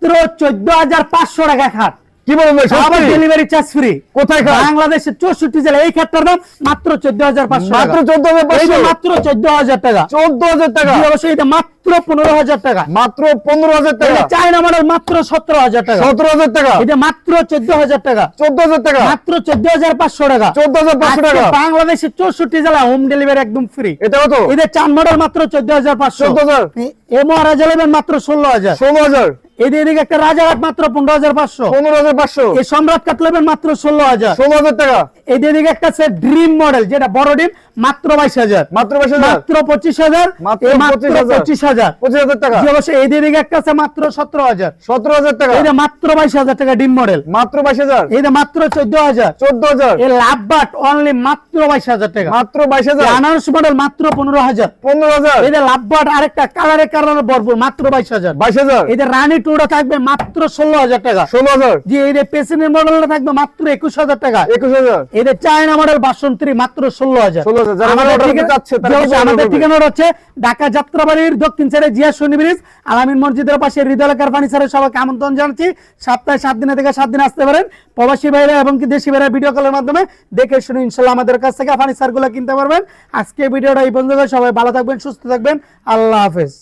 মাত্র 14,500 টাকা খাট। কি বলেন ভাই, আবার সত্যি? Delivery charge free. কোথায় খাট? বাংলাদেশের 64 জেলা। এই খাটটার দাম মাত্র 14,500 টাকা। মাত্র 14,500? এই যে মাত্র 14,000 টাকা। 14,000 টাকা? জি, অবশ্যই এটা মাত্র 15,000 টাকা। মাত্র 15,000 টাকা? এটা চায়না মডেল মাত্র 17,000 টাকা। 17,000 টাকা? এটা মাত্র 14,000 টাকা। 14,000 টাকা? মাত্র 14,500 টাকা। 14,500 টাকা? আজকে বাংলাদেশের 64 জেলা হোম ডেলিভারি একদম ফ্রি। এটা কত? এটা 4 মডেল মাত্র 14,500। 14,000? এ মহারাজা নেবেন মাত্র 16,000। 16,000? এদিকে একটা রাজারহাট মাত্র 15,500। 15,500? এই সম্রাট কাট নেবেন মাত্র 16,000। 16,000 টাকা? এদিকে একটা আছে ড্রিম মডেল, যেটা বড় ডিম, মাত্র 22,000। মাত্র 22,000? মাত্র 25,000। মাত্র এই মাত্র 25,000? 25,000। 25,000 টাকা? জি, অবশ্যই এদিকে একটা আছে মাত্র 17,000। 17,000 টাকা? এটা মাত্র 22,000 টাকা ডিম মডেল। মাত্র 22,000? এটা মাত্র 14,000। 14,000? এই লাভবাট অনলি মাত্র 22,000 টাকা। মাত্র 22,000? আনারস মডেল মাত্র 15,000। 15,000? এটা লাভবাট আরেকটা কালারে ভরপুর মাত্র 22,000। 22,000? এটা রানী টুডা থাকবে মাত্র 16,000 টাকা। 16,000? জি, এটা পেছনের মডেলটা থাকবে মাত্র 21,000 টাকা। 21,000? এটা চায়না মডেল ভার্সন 3 মাত্র 16,000। 16,000 যারা আমাদের order করতে ঠিকানা- চাচ্ছে তারা জি, কিভাবে order আমাদের করবে? ঠিকানা হচ্ছে ঢাকা যাত্রাবাড়ির দক্ষিণ সাইডে জিয়া শনি ব্রিজ, আলামিন মসজিদের পাশে হৃদয়লেখার ফার্নিচারের সবাইকে আমন্ত্রণ জানাচ্ছি। সপ্তাহে 7 দিনে থেকে 7 দিন আসতে পারেন। প্রবাসী ভাইরা এবং কি দেশি ভাইরা ভিডিও কলের মাধ্যমে দেখে শুনে ইনশাআল্লাহ আমাদের কাছ থেকে ফার্নিচার গুলো কিনতে পারবেন। আজকে ভিডিওটা এই পর্যন্ত। সবাই ভালো থাকবেন, সুস্থ থাকবেন। আল্লাহ হাফেজ।